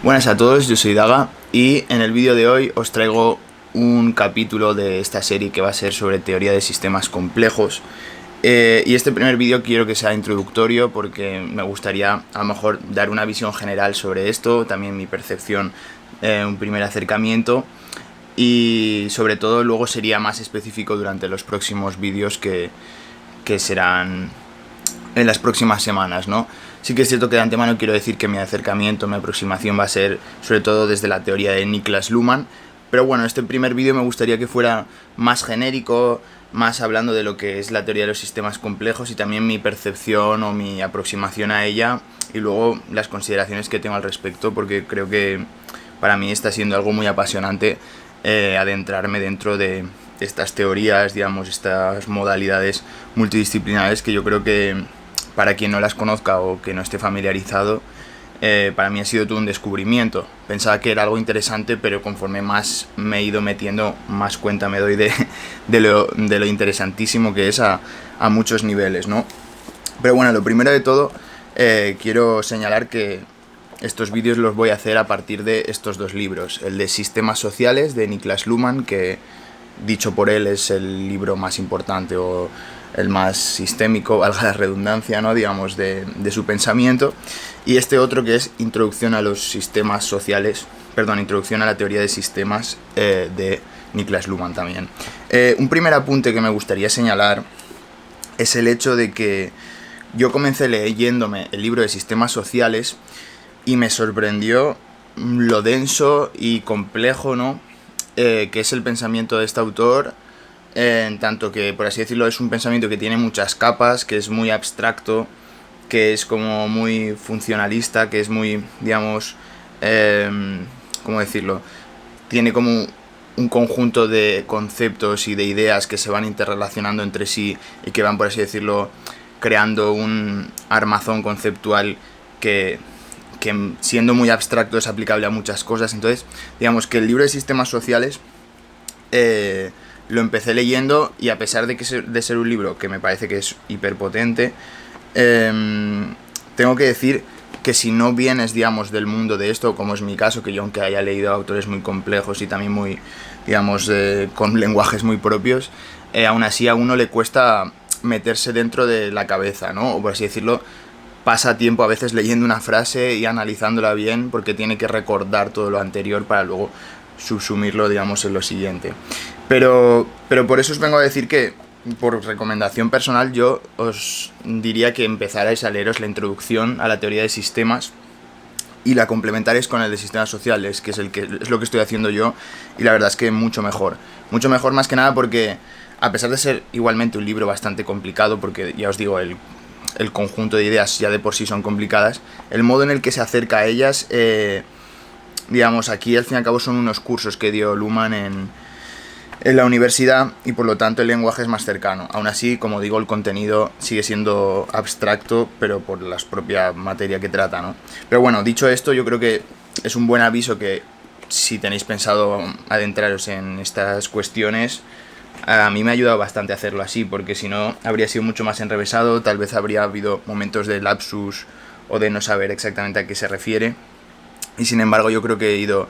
Buenas a todos, yo soy Daga y en el vídeo de hoy os traigo un capítulo de esta serie que va a ser sobre teoría de sistemas complejos. Y este primer vídeo quiero que sea introductorio porque me gustaría a lo mejor dar una visión general sobre esto, también mi percepción, un primer acercamiento, y sobre todo luego sería más específico durante los próximos vídeos que serán en las próximas semanas, ¿no? Sí que es cierto que de antemano quiero decir que mi acercamiento, mi aproximación va a ser sobre todo desde la teoría de Niklas Luhmann, pero bueno, este primer vídeo me gustaría que fuera más genérico, más hablando de lo que es la teoría de los sistemas complejos y también mi percepción o mi aproximación a ella y luego las consideraciones que tengo al respecto, porque creo que para mí está siendo algo muy apasionante adentrarme dentro de estas teorías, digamos, estas modalidades multidisciplinares que yo creo que para quien no las conozca o que no esté familiarizado, para mí ha sido todo un descubrimiento. Pensaba que era algo interesante, pero conforme más me he ido metiendo, más cuenta me doy de lo interesantísimo que es a muchos niveles, ¿no? Pero bueno, lo primero de todo, quiero señalar que estos vídeos los voy a hacer a partir de estos dos libros. El de Sistemas Sociales, de Niklas Luhmann, que dicho por él es el libro más importante o el más sistémico, valga la redundancia, ¿no? Digamos, de su pensamiento. Y este otro que es Introducción a los Sistemas Sociales, Introducción a la Teoría de Sistemas, de Niklas Luhmann también. Un primer apunte que me gustaría señalar es el hecho de que yo comencé leyéndome el libro de Sistemas Sociales y me sorprendió lo denso y complejo, ¿no? Que es el pensamiento de este autor, en tanto que, por así decirlo, es un pensamiento que tiene muchas capas, que es muy abstracto, que es como muy funcionalista, que es muy, digamos, ¿cómo decirlo? Tiene como un conjunto de conceptos y de ideas que se van interrelacionando entre sí y que van, por así decirlo, creando un armazón conceptual que siendo muy abstracto es aplicable a muchas cosas. Entonces, digamos que el libro de Sistemas Sociales lo empecé leyendo y a pesar de ser un libro que me parece que es hiperpotente, tengo que decir que si no vienes, digamos, del mundo de esto, como es mi caso, que yo aunque haya leído autores muy complejos y también muy, digamos, con lenguajes muy propios, aún así a uno le cuesta meterse dentro de la cabeza, ¿no? O por así decirlo, pasa tiempo a veces leyendo una frase y analizándola bien porque tiene que recordar todo lo anterior para luego subsumirlo, digamos, en lo siguiente. Pero por eso os vengo a decir que, por recomendación personal, yo os diría que empezarais a leeros la introducción a la teoría de sistemas y la complementaréis con el de sistemas sociales, que es lo que estoy haciendo yo, y la verdad es que mucho mejor. Mucho mejor más que nada porque, a pesar de ser igualmente un libro bastante complicado, porque ya os digo, el conjunto de ideas ya de por sí son complicadas, el modo en el que se acerca a ellas, digamos, aquí al fin y al cabo son unos cursos que dio Luhmann en la universidad y por lo tanto el lenguaje es más cercano. Aún así, como digo, el contenido sigue siendo abstracto, pero por la propia materia que trata, ¿no? Pero bueno, dicho esto, yo creo que es un buen aviso que si tenéis pensado adentraros en estas cuestiones, a mí me ha ayudado bastante a hacerlo así, porque si no habría sido mucho más enrevesado, tal vez habría habido momentos de lapsus o de no saber exactamente a qué se refiere, y sin embargo yo creo que he ido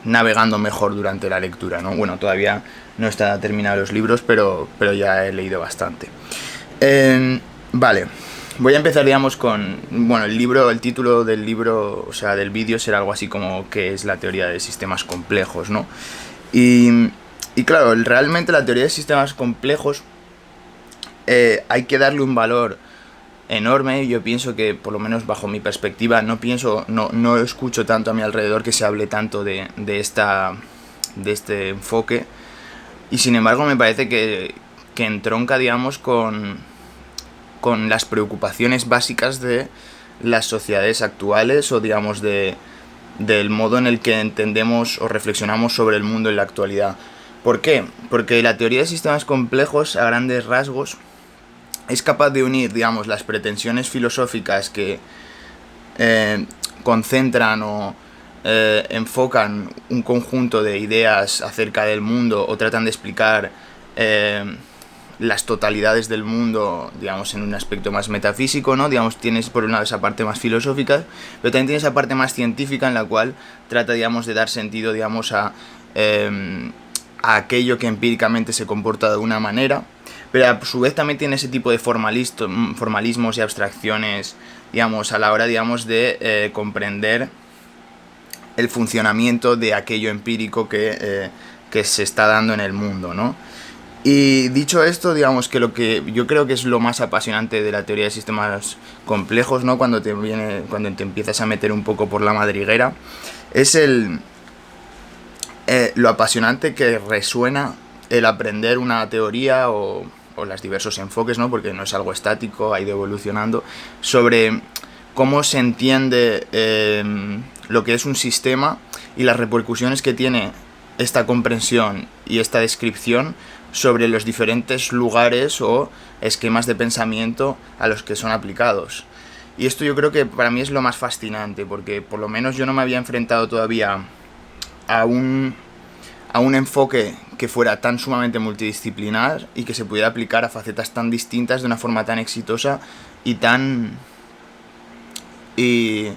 navegando mejor durante la lectura, ¿no? Bueno, todavía no está terminado los libros, pero ya he leído bastante. Vale, voy a empezar, digamos, con, bueno, el título del libro, o sea, del vídeo será algo así como ¿qué es la teoría de sistemas complejos?, ¿no? Y claro, realmente la teoría de sistemas complejos hay que darle un valor enorme. Yo pienso que, por lo menos bajo mi perspectiva, no escucho tanto a mi alrededor que se hable tanto de este enfoque, y sin embargo me parece que entronca, digamos, con las preocupaciones básicas de las sociedades actuales, o digamos del modo en el que entendemos o reflexionamos sobre el mundo en la actualidad. ¿Por qué? Porque la teoría de sistemas complejos, a grandes rasgos, es capaz de unir, digamos, las pretensiones filosóficas que concentran o enfocan un conjunto de ideas acerca del mundo o tratan de explicar las totalidades del mundo, digamos, en un aspecto más metafísico, ¿no? Digamos, tienes por un lado esa parte más filosófica, pero también tienes esa parte más científica en la cual trata, digamos, de dar sentido, digamos, a aquello que empíricamente se comporta de una manera, pero a su vez también tiene ese tipo de formalismos y abstracciones, digamos, a la hora, digamos, de comprender el funcionamiento de aquello empírico que se está dando en el mundo, ¿no? Y dicho esto, digamos que lo que yo creo que es lo más apasionante de la teoría de sistemas complejos, ¿no? Cuando te empiezas a meter un poco por la madriguera, es lo apasionante que resuena el aprender una teoría o los diversos enfoques, ¿no? Porque no es algo estático, ha ido evolucionando, sobre cómo se entiende lo que es un sistema y las repercusiones que tiene esta comprensión y esta descripción sobre los diferentes lugares o esquemas de pensamiento a los que son aplicados. Y esto yo creo que para mí es lo más fascinante, porque por lo menos yo no me había enfrentado todavía a un enfoque que fuera tan sumamente multidisciplinar y que se pudiera aplicar a facetas tan distintas de una forma tan exitosa y tan... y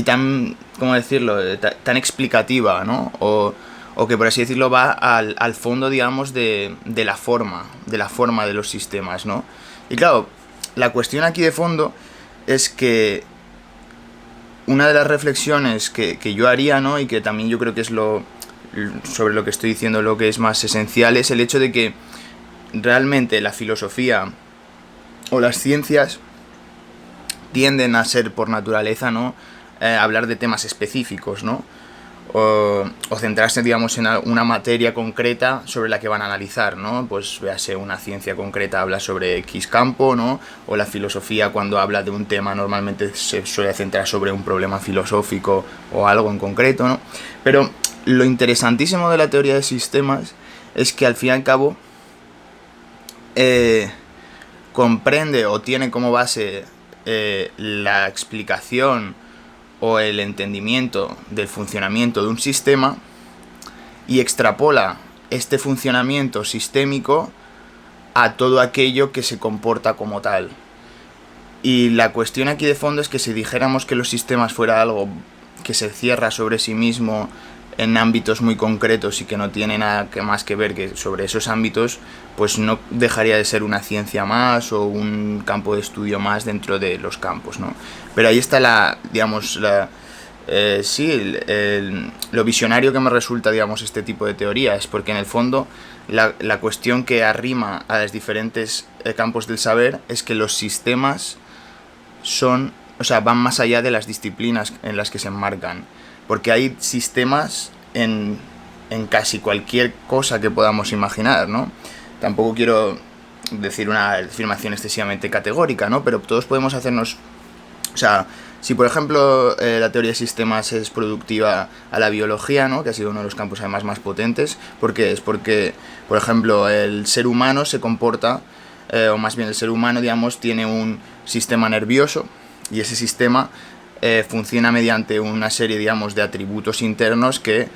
tan, ¿cómo decirlo?, tan explicativa, ¿no? O que por así decirlo va al fondo, digamos, de la forma de los sistemas, ¿no? Y claro, la cuestión aquí de fondo es que una de las reflexiones que yo haría, ¿no? Y que también yo creo que es sobre lo que estoy diciendo, lo que es más esencial, es el hecho de que realmente la filosofía o las ciencias tienden a ser por naturaleza, ¿no? Hablar de temas específicos, ¿no? O centrarse, digamos, en una materia concreta sobre la que van a analizar, ¿no? Pues véase, una ciencia concreta habla sobre X campo, ¿no? O la filosofía, cuando habla de un tema, normalmente se suele centrar sobre un problema filosófico o algo en concreto, ¿no? Pero lo interesantísimo de la teoría de sistemas es que al fin y al cabo comprende o tiene como base la explicación o el entendimiento del funcionamiento de un sistema y extrapola este funcionamiento sistémico a todo aquello que se comporta como tal. Y la cuestión aquí de fondo es que si dijéramos que los sistemas fuera algo que se cierra sobre sí mismo en ámbitos muy concretos y que no tiene nada más que ver que sobre esos ámbitos, pues no dejaría de ser una ciencia más o un campo de estudio más dentro de los campos, ¿no? Pero ahí está lo visionario que me resulta, digamos, este tipo de teorías, porque en el fondo la cuestión que arrima a los diferentes campos del saber es que los sistemas van más allá de las disciplinas en las que se enmarcan, porque hay sistemas en casi cualquier cosa que podamos imaginar, ¿no? Tampoco quiero decir una afirmación excesivamente categórica, ¿no? Pero todos podemos hacernos... O sea, si por ejemplo la teoría de sistemas es productiva a la biología, ¿no? Que ha sido uno de los campos además más potentes, ¿por qué? Es porque, por ejemplo, el ser humano se comporta, o más bien el ser humano, digamos, tiene un sistema nervioso y ese sistema funciona mediante una serie, digamos, de atributos internos que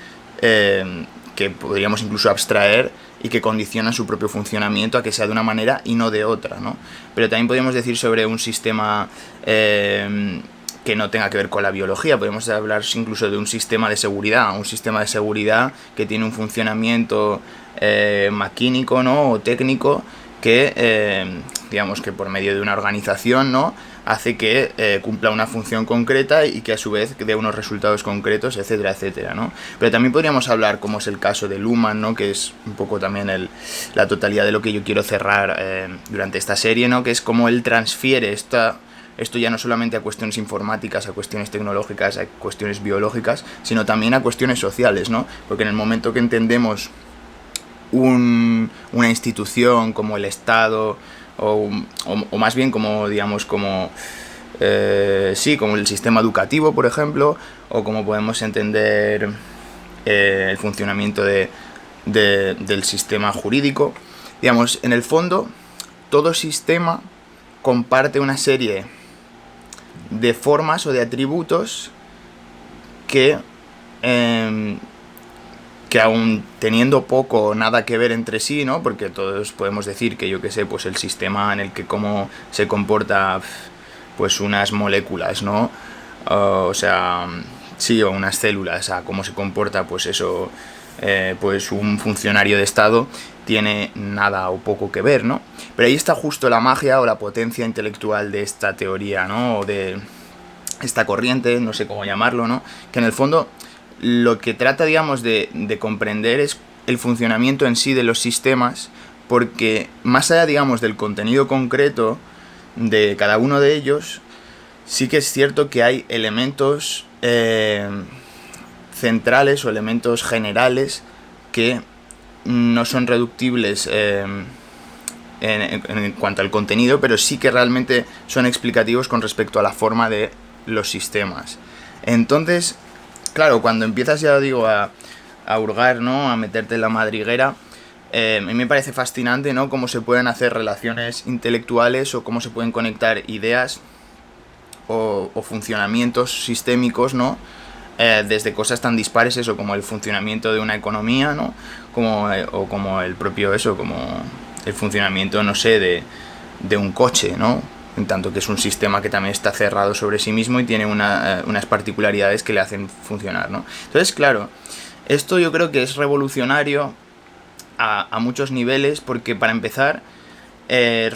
podríamos incluso abstraer y que condicionan su propio funcionamiento a que sea de una manera y no de otra, ¿no? Pero también podríamos decir sobre un sistema que no tenga que ver con la biología, podemos hablar incluso de un sistema de seguridad que tiene un funcionamiento maquínico, ¿no? O técnico que, digamos, que por medio de una organización, ¿no? Hace que cumpla una función concreta y que a su vez dé unos resultados concretos, etcétera, etcétera, ¿no? Pero también podríamos hablar, como es el caso de Luhmann, ¿no? Que es un poco también la totalidad de lo que yo quiero cerrar durante esta serie, ¿no? Que es cómo él transfiere esto ya no solamente a cuestiones informáticas, a cuestiones tecnológicas, a cuestiones biológicas, sino también a cuestiones sociales, ¿no? Porque en el momento que entendemos una institución como el Estado, o más bien como, digamos, como el sistema educativo, por ejemplo, o como podemos entender el funcionamiento del sistema jurídico. Digamos, en el fondo, todo sistema comparte una serie de formas o de atributos que que aún teniendo poco o nada que ver entre sí, ¿no? Porque todos podemos decir que, yo qué sé, pues el sistema en el que cómo se comporta pues unas moléculas, ¿no? O sea, sí, o unas células, a cómo se comporta pues eso, pues un funcionario de Estado, tiene nada o poco que ver, ¿no? Pero ahí está justo la magia o la potencia intelectual de esta teoría, ¿no? O de esta corriente, no sé cómo llamarlo, ¿no? Que en el fondo lo que trata, digamos, de comprender es el funcionamiento en sí de los sistemas, porque más allá, digamos, del contenido concreto de cada uno de ellos, sí que es cierto que hay elementos centrales o elementos generales que no son reductibles en cuanto al contenido, pero sí que realmente son explicativos con respecto a la forma de los sistemas. Entonces, claro, cuando empiezas, ya digo, a hurgar, ¿no? A meterte en la madriguera, a mí me parece fascinante, ¿no? Cómo se pueden hacer relaciones intelectuales o cómo se pueden conectar ideas o funcionamientos sistémicos, ¿no? Desde cosas tan dispares, eso, como el funcionamiento de una economía, ¿no? O como el propio, eso, como el funcionamiento, no sé, de un coche, ¿no? En tanto que es un sistema que también está cerrado sobre sí mismo y tiene unas particularidades que le hacen funcionar, ¿no? Entonces, claro, esto yo creo que es revolucionario a muchos niveles, porque para empezar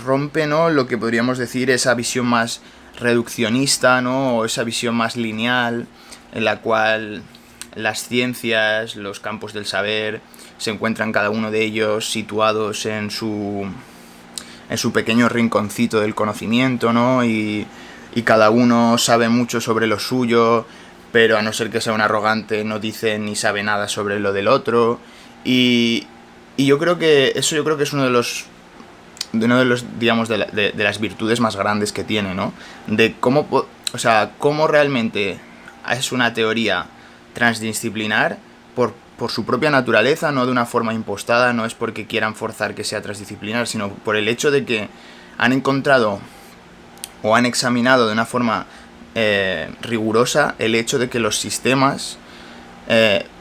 rompe, ¿no? Lo que podríamos decir esa visión más reduccionista, ¿no? O esa visión más lineal en la cual las ciencias, los campos del saber, se encuentran cada uno de ellos situados en su pequeño rinconcito del conocimiento, ¿no? Y cada uno sabe mucho sobre lo suyo, pero a no ser que sea un arrogante no dice ni sabe nada sobre lo del otro. Y yo creo que eso es uno de los digamos, de las virtudes más grandes que tiene, ¿no? De cómo realmente es una teoría transdisciplinar por su propia naturaleza, no de una forma impostada, no es porque quieran forzar que sea transdisciplinar, sino por el hecho de que han encontrado o han examinado de una forma rigurosa el hecho de que los sistemas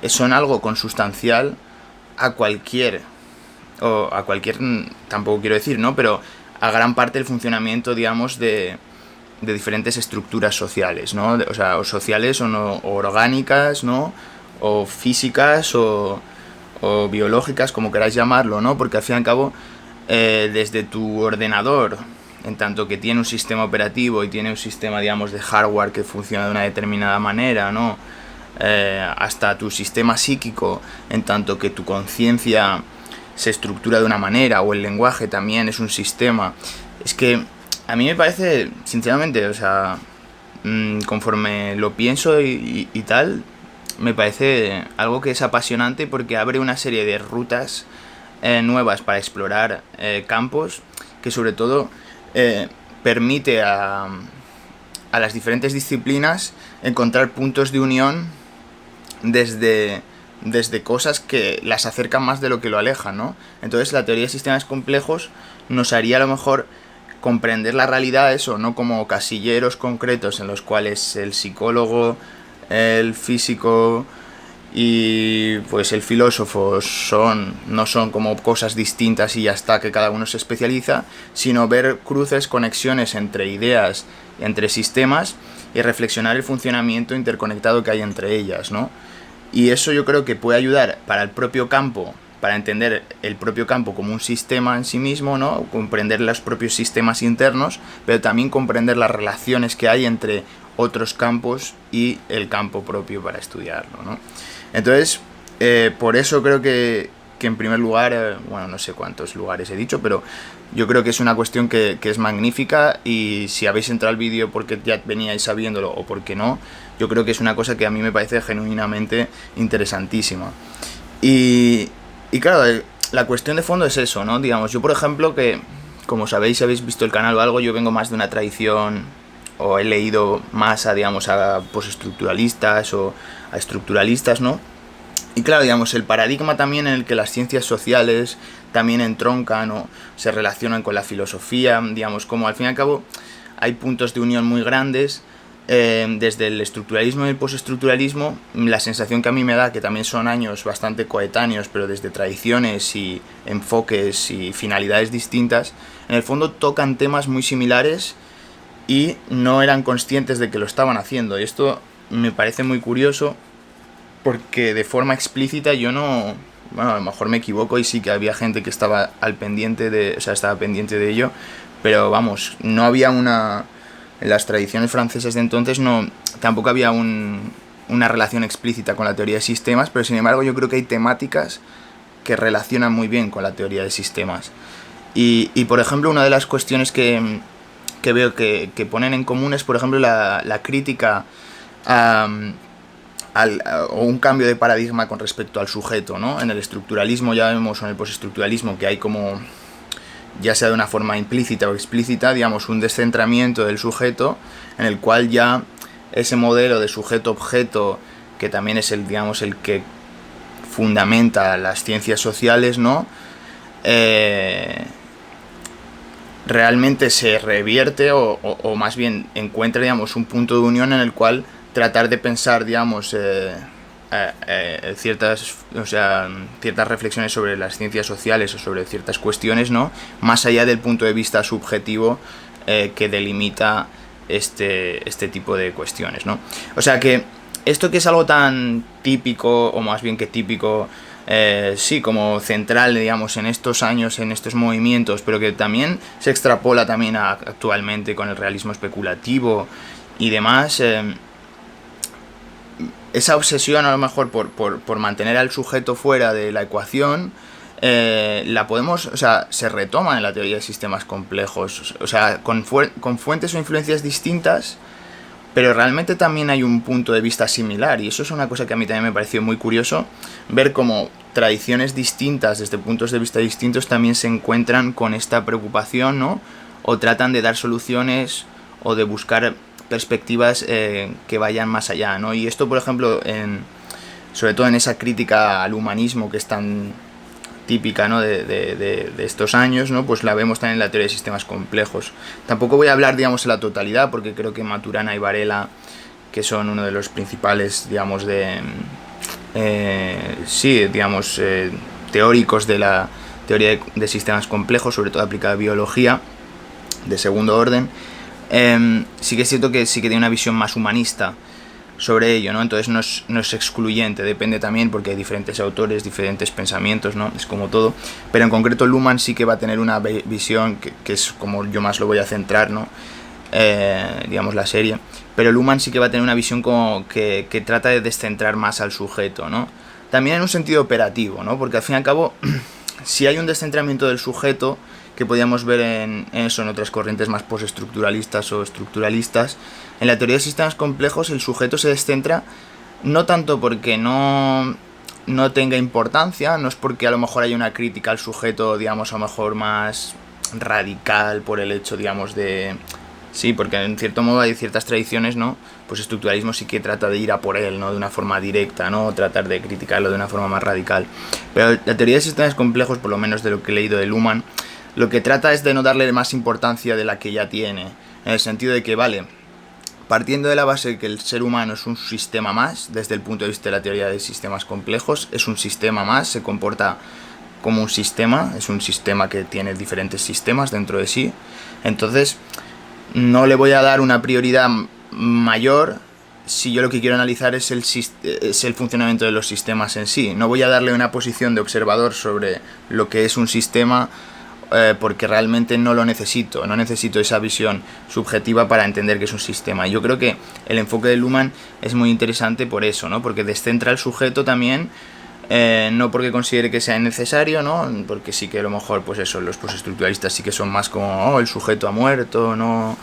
son algo consustancial a cualquier, tampoco quiero decir, ¿no? Pero a gran parte del funcionamiento, digamos, de diferentes estructuras sociales, ¿no? O sociales o orgánicas, ¿no? O físicas o biológicas, como queráis llamarlo, ¿no? Porque al fin y al cabo, desde tu ordenador, en tanto que tiene un sistema operativo y tiene un sistema, digamos, de hardware que funciona de una determinada manera, ¿no? Hasta tu sistema psíquico, en tanto que tu conciencia se estructura de una manera, o el lenguaje también es un sistema. Es que a mí me parece, sinceramente, o sea, conforme lo pienso y tal, me parece algo que es apasionante, porque abre una serie de rutas nuevas para explorar campos que sobre todo permite a las diferentes disciplinas encontrar puntos de unión desde cosas que las acercan más de lo que lo alejan, ¿no? Entonces la teoría de sistemas complejos nos haría a lo mejor comprender la realidad, eso, no como casilleros concretos en los cuales el psicólogo, el físico y pues el filósofo no son como cosas distintas y ya está, que cada uno se especializa, sino ver cruces, conexiones entre ideas, entre sistemas, y reflexionar el funcionamiento interconectado que hay entre ellas, ¿no? Y eso yo creo que puede ayudar para el propio campo, para entender el propio campo como un sistema en sí mismo, ¿no? Comprender los propios sistemas internos, pero también comprender las relaciones que hay entre otros campos y el campo propio para estudiarlo, ¿no? Entonces, por eso creo que en primer lugar, bueno, no sé cuántos lugares he dicho, pero yo creo que es una cuestión que es magnífica, y si habéis entrado al vídeo porque ya veníais sabiéndolo o porque no, yo creo que es una cosa que a mí me parece genuinamente interesantísima. Y claro, la cuestión de fondo es eso, ¿no? Digamos, yo por ejemplo, que como sabéis, si habéis visto el canal o algo, yo vengo más de una tradición, o he leído más digamos, a postestructuralistas o a estructuralistas, ¿no? Y claro, digamos, el paradigma también en el que las ciencias sociales también entroncan o se relacionan con la filosofía, digamos, como al fin y al cabo hay puntos de unión muy grandes, desde el estructuralismo y el postestructuralismo, la sensación que a mí me da, que también son años bastante coetáneos, pero desde tradiciones y enfoques y finalidades distintas, en el fondo tocan temas muy similares y no eran conscientes de que lo estaban haciendo. Y esto me parece muy curioso porque de forma explícita yo no... Bueno, a lo mejor me equivoco y sí que había gente que estaba estaba pendiente de ello, pero vamos, no había una... En las tradiciones francesas de entonces tampoco había una relación explícita con la teoría de sistemas, pero sin embargo yo creo que hay temáticas que relacionan muy bien con la teoría de sistemas. Y por ejemplo, una de las cuestiones que veo que ponen en común es, por ejemplo, la crítica o un cambio de paradigma con respecto al sujeto, ¿no? En el estructuralismo ya vemos, o en el postestructuralismo, que hay como, ya sea de una forma implícita o explícita, digamos, un descentramiento del sujeto, en el cual ya ese modelo de sujeto-objeto, que también es digamos, el que fundamenta las ciencias sociales, ¿no? Realmente se revierte o más bien encuentra, digamos, un punto de unión en el cual tratar de pensar, digamos, ciertas reflexiones sobre las ciencias sociales o sobre ciertas cuestiones, ¿no? Más allá del punto de vista subjetivo que delimita este tipo de cuestiones, ¿no? O sea que esto, que es algo tan típico, o más bien que típico, sí, como central, digamos, en estos años, en estos movimientos, pero que también se extrapola también actualmente con el realismo especulativo y demás, esa obsesión a lo mejor por mantener al sujeto fuera de la ecuación, la podemos, o sea, se retoma en la teoría de sistemas complejos, o sea, con fuentes o influencias distintas, pero realmente también hay un punto de vista similar, y eso es una cosa que a mí también me pareció muy curioso, ver cómo tradiciones distintas, desde puntos de vista distintos, también se encuentran con esta preocupación, ¿no? O tratan de dar soluciones o de buscar perspectivas que vayan más allá, ¿no? Y esto, por ejemplo, sobre todo en esa crítica al humanismo que es tan típica, ¿no? de estos años, ¿no? Pues la vemos también en la teoría de sistemas complejos. Tampoco voy a hablar, digamos, en la totalidad, porque creo que Maturana y Varela, que son uno de los principales, digamos, teóricos de la teoría de sistemas complejos, sobre todo aplicada a biología, de segundo orden, sí que es cierto que sí que tiene una visión más humanista sobre ello, ¿no? Entonces no es excluyente, depende también porque hay diferentes autores, diferentes pensamientos, ¿no? Es como todo, pero en concreto Luhmann sí que va a tener una visión que es como yo más lo voy a centrar, ¿no? Digamos, la serie, pero Luhmann sí que va a tener una visión como que trata de descentrar más al sujeto, ¿no? También en un sentido operativo, ¿no? Porque al fin y al cabo, si hay un descentramiento del sujeto, que podíamos ver en otras corrientes más postestructuralistas o estructuralistas, en la teoría de sistemas complejos el sujeto se descentra no tanto porque no tenga importancia, no es porque a lo mejor haya una crítica al sujeto, digamos, a lo mejor más radical por el hecho, digamos, de... Sí, porque en cierto modo hay ciertas tradiciones, ¿no? Pues estructuralismo sí que trata de ir a por él, ¿no? De una forma directa, ¿no? Tratar de criticarlo de una forma más radical. Pero la teoría de sistemas complejos, por lo menos de lo que he leído de Luhmann, lo que trata es de no darle más importancia de la que ya tiene, en el sentido de que, vale, partiendo de la base de que el ser humano es un sistema más, desde el punto de vista de la teoría de sistemas complejos, es un sistema más, se comporta como un sistema, es un sistema que tiene diferentes sistemas dentro de sí, entonces no le voy a dar una prioridad mayor si yo lo que quiero analizar es el funcionamiento de los sistemas en sí. No voy a darle una posición de observador sobre lo que es un sistema, porque realmente no necesito esa visión subjetiva para entender que es un sistema. Yo creo que el enfoque de Luhmann es muy interesante por eso, ¿no? Porque descentra el sujeto también, no porque considere que sea necesario, ¿no? Porque sí que a lo mejor, pues eso, los postestructuralistas sí que son más como, oh, el sujeto ha muerto, no,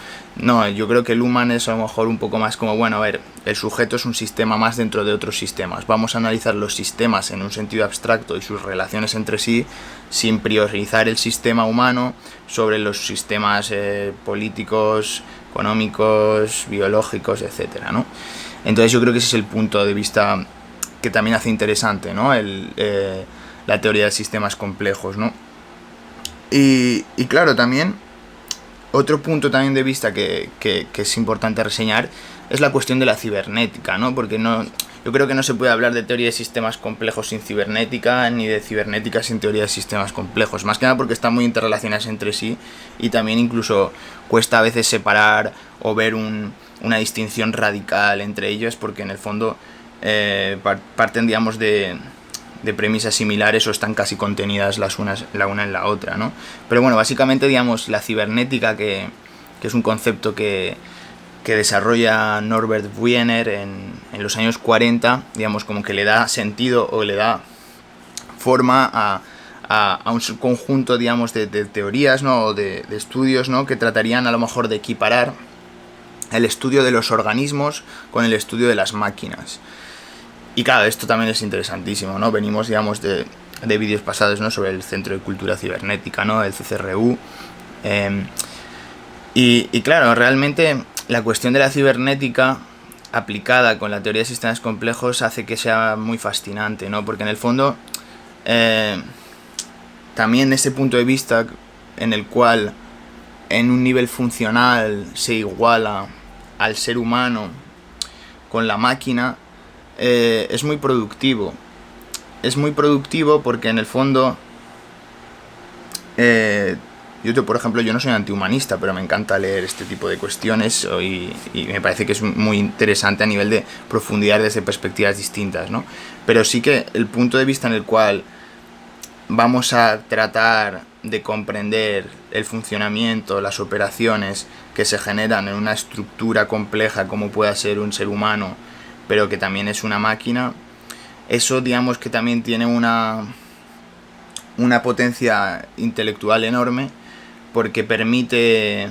yo creo que Luhmann es a lo mejor un poco más como, bueno, a ver, el sujeto es un sistema más dentro de otros sistemas, vamos a analizar los sistemas en un sentido abstracto y sus relaciones entre sí, sin priorizar el sistema humano sobre los sistemas políticos, económicos, biológicos, etcétera, ¿no? Entonces yo creo que ese es el punto de vista que también hace interesante, ¿no? La teoría de sistemas complejos, ¿no? Y claro, también Otro punto también de vista que es importante reseñar es la cuestión de la cibernética, ¿no? Porque yo creo que no se puede hablar de teoría de sistemas complejos sin cibernética, ni de cibernética sin teoría de sistemas complejos. Más que nada porque están muy interrelacionadas entre sí y también incluso cuesta a veces separar o ver una distinción radical entre ellos, porque en el fondo parten, digamos, de premisas similares o están casi contenidas la una en la otra, ¿no? Pero bueno, básicamente, digamos, la cibernética, que es un concepto que desarrolla Norbert Wiener en los años 40, digamos, como que le da sentido o le da forma a un conjunto, digamos, de teorías, ¿no? O de estudios, ¿no? Que tratarían a lo mejor de equiparar el estudio de los organismos con el estudio de las máquinas. Y claro, esto también es interesantísimo, ¿no? Venimos, digamos, de vídeos pasados, ¿no? Sobre el Centro de Cultura Cibernética, ¿no? El CCRU. Y claro, realmente la cuestión de la cibernética aplicada con la teoría de sistemas complejos hace que sea muy fascinante, ¿no? Porque en el fondo también ese punto de vista en el cual en un nivel funcional se iguala al ser humano con la máquina, es muy productivo. Es muy productivo porque en el fondo por ejemplo, yo no soy antihumanista, pero me encanta leer este tipo de cuestiones y me parece que es muy interesante a nivel de profundidad desde perspectivas distintas, ¿no? Pero sí que el punto de vista en el cual vamos a tratar de comprender el funcionamiento, las operaciones que se generan en una estructura compleja como pueda ser un ser humano, pero que también es una máquina, eso, digamos, que también tiene una potencia intelectual enorme, porque permite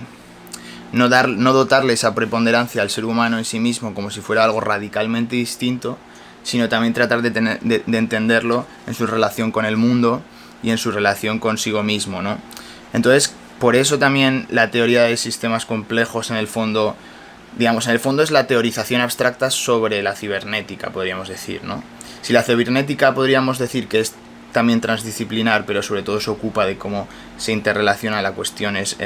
no dotarle esa preponderancia al ser humano en sí mismo como si fuera algo radicalmente distinto, sino también tratar de entenderlo en su relación con el mundo y en su relación consigo mismo, ¿no? Entonces, por eso también la teoría de sistemas complejos en el fondo es la teorización abstracta sobre la cibernética, podríamos decir, ¿no? Si la cibernética podríamos decir que es también transdisciplinar, pero sobre todo se ocupa de cómo se interrelaciona las cuestiones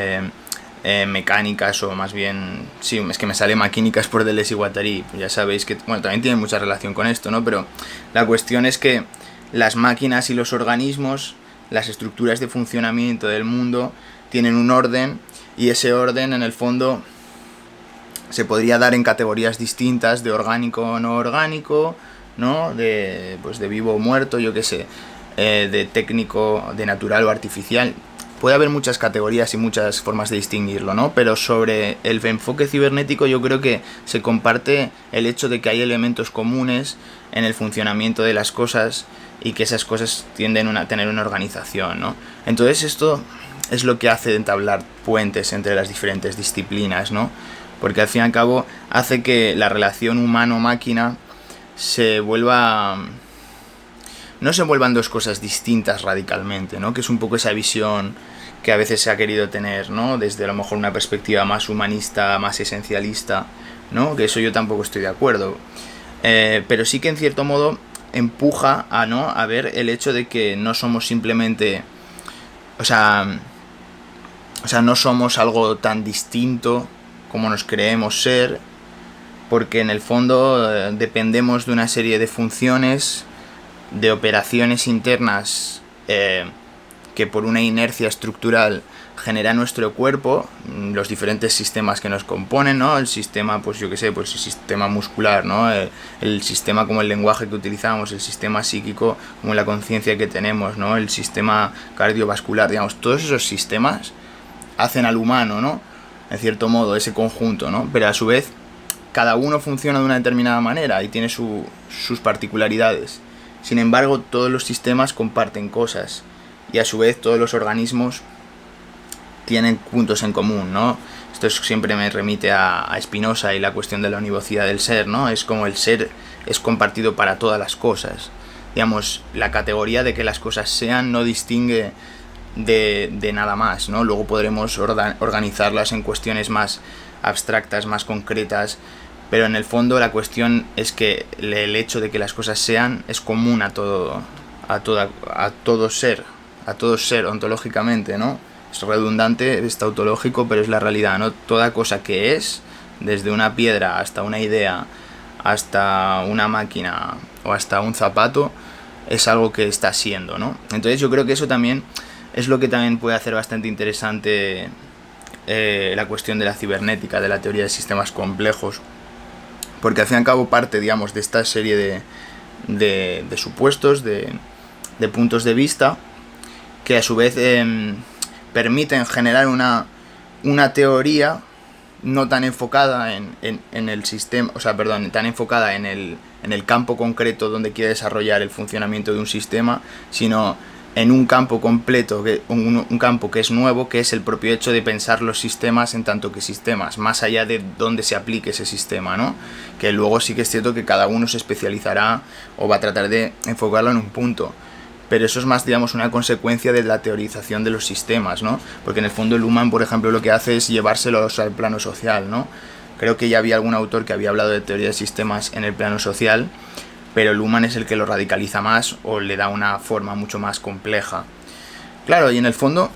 mecánicas, o más bien, sí, es que me sale maquínicas por Deleuze y Guattari, ya sabéis que, bueno, también tiene mucha relación con esto, ¿no? Pero la cuestión es que las máquinas y los organismos, las estructuras de funcionamiento del mundo, tienen un orden, y ese orden, en el fondo, se podría dar en categorías distintas de orgánico o no orgánico, ¿no? De vivo o muerto, yo qué sé, de técnico, de natural o artificial. Puede haber muchas categorías y muchas formas de distinguirlo, ¿no? Pero sobre el enfoque cibernético yo creo que se comparte el hecho de que hay elementos comunes en el funcionamiento de las cosas y que esas cosas tienden a tener una organización, ¿no? Entonces esto es lo que hace entablar puentes entre las diferentes disciplinas, ¿no? Porque al fin y al cabo hace que la relación humano-máquina no se vuelvan dos cosas distintas radicalmente, ¿no? Que es un poco esa visión que a veces se ha querido tener, ¿no? Desde a lo mejor una perspectiva más humanista, más esencialista, ¿no? Que eso yo tampoco estoy de acuerdo. Pero sí que en cierto modo empuja a ver el hecho de que no somos simplemente... O sea, no somos algo tan distinto como nos creemos ser, porque en el fondo dependemos de una serie de funciones, de operaciones internas que por una inercia estructural genera nuestro cuerpo, los diferentes sistemas que nos componen, ¿no? El sistema, pues yo qué sé, pues el sistema muscular, ¿no? El sistema como el lenguaje que utilizamos, el sistema psíquico como la conciencia que tenemos, ¿no? El sistema cardiovascular, digamos, todos esos sistemas hacen al humano, ¿no? En cierto modo, ese conjunto, ¿no? Pero a su vez, cada uno funciona de una determinada manera y tiene sus particularidades. Sin embargo, todos los sistemas comparten cosas y a su vez todos los organismos tienen puntos en común, ¿no? Esto siempre me remite a Spinoza y la cuestión de la univocidad del ser, ¿no? Es como el ser es compartido para todas las cosas. Digamos, la categoría de que las cosas sean no distingue de nada más, ¿no? Luego podremos organizarlas en cuestiones más abstractas, más concretas, pero en el fondo la cuestión es que el hecho de que las cosas sean es común a todo ser ontológicamente, ¿no? es redundante, es tautológico, pero es la realidad, ¿no? Toda cosa que es, desde una piedra hasta una idea, hasta una máquina o hasta un zapato, es algo que está siendo, ¿no? Entonces yo creo que eso también es lo que también puede hacer bastante interesante la cuestión de la cibernética, de la teoría de sistemas complejos, porque al fin y al cabo parte, digamos, de esta serie de supuestos, de puntos de vista, que a su vez permiten generar una teoría no tan enfocada en el sistema, o sea, perdón, tan enfocada en el campo concreto donde quiere desarrollar el funcionamiento de un sistema, sino en un campo completo, un campo que es nuevo, que es el propio hecho de pensar los sistemas en tanto que sistemas, más allá de dónde se aplique ese sistema, ¿no? Que luego sí que es cierto que cada uno se especializará o va a tratar de enfocarlo en un punto, pero eso es más, digamos, una consecuencia de la teorización de los sistemas, ¿no? Porque en el fondo Luhmann, por ejemplo, lo que hace es llevárselos al plano social, ¿no? Creo que ya había algún autor que había hablado de teoría de sistemas en el plano social, pero Luhmann es el que lo radicaliza más o le da una forma mucho más compleja. Claro, y en el fondo,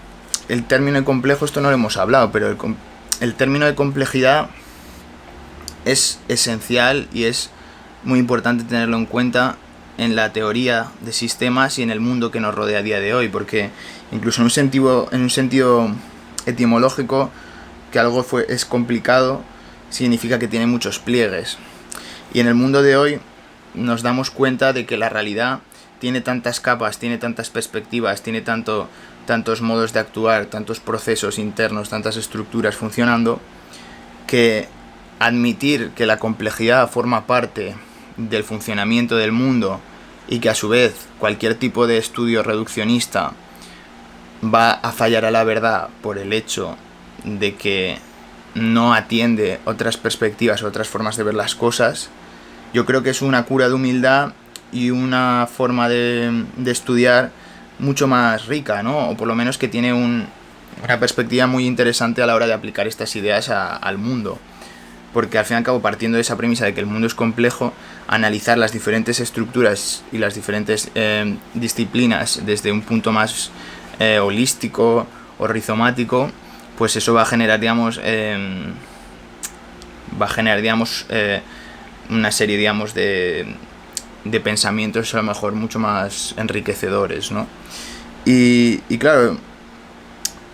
el término de complejo, esto no lo hemos hablado, pero el término de complejidad es esencial y es muy importante tenerlo en cuenta en la teoría de sistemas y en el mundo que nos rodea a día de hoy, porque incluso en un sentido etimológico, que algo es complicado significa que tiene muchos pliegues. Y en el mundo de hoy nos damos cuenta de que la realidad tiene tantas capas, tiene tantas perspectivas, tiene tantos modos de actuar, tantos procesos internos, tantas estructuras funcionando, que admitir que la complejidad forma parte del funcionamiento del mundo y que a su vez cualquier tipo de estudio reduccionista va a fallar a la verdad por el hecho de que no atiende otras perspectivas, otras formas de ver las cosas, yo creo que es una cura de humildad y una forma de estudiar mucho más rica, ¿no? O por lo menos que tiene una perspectiva muy interesante a la hora de aplicar estas ideas al mundo. Porque al fin y al cabo, partiendo de esa premisa de que el mundo es complejo, analizar las diferentes estructuras y las diferentes disciplinas desde un punto más holístico o rizomático, pues eso va a generar, digamos, una serie, digamos, de pensamientos a lo mejor mucho más enriquecedores, ¿no? Y claro,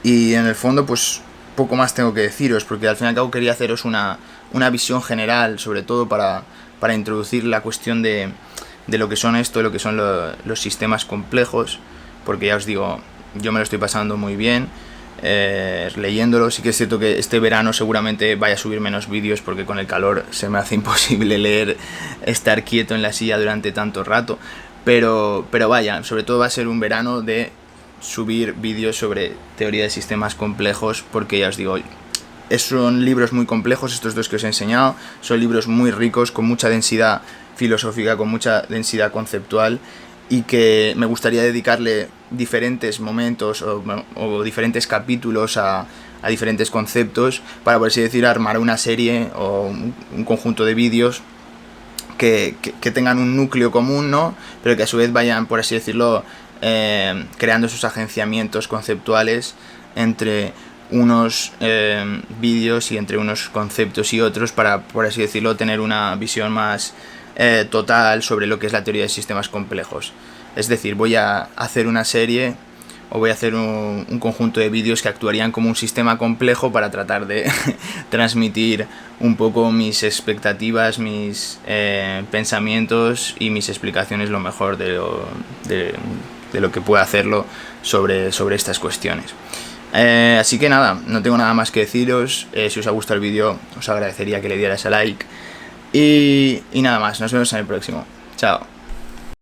y en el fondo pues poco más tengo que deciros, porque al fin y al cabo quería haceros una visión general, sobre todo para introducir la cuestión de lo que son lo que son los sistemas complejos, porque ya os digo, yo me lo estoy pasando muy bien leyéndolo. Sí que es cierto que este verano seguramente vaya a subir menos vídeos porque con el calor se me hace imposible estar quieto en la silla durante tanto rato, pero vaya, sobre todo va a ser un verano de subir vídeos sobre teoría de sistemas complejos, porque ya os digo, son libros muy complejos estos dos que os he enseñado, son libros muy ricos, con mucha densidad filosófica, con mucha densidad conceptual, y que me gustaría dedicarle diferentes momentos o diferentes capítulos a diferentes conceptos para, por así decir, armar una serie o un conjunto de vídeos que tengan un núcleo común, ¿no? Pero que a su vez vayan, por así decirlo, creando sus agenciamientos conceptuales entre unos vídeos y entre unos conceptos y otros para, por así decirlo, tener una visión más total sobre lo que es la teoría de sistemas complejos. Es decir, voy a hacer una serie o voy a hacer un conjunto de vídeos que actuarían como un sistema complejo para tratar de transmitir un poco mis expectativas, mis pensamientos y mis explicaciones lo mejor de lo que pueda hacerlo sobre estas cuestiones. Así que nada, no tengo nada más que deciros. Si os ha gustado el vídeo, os agradecería que le dierais a like. Y nada más, nos vemos en el próximo. Chao.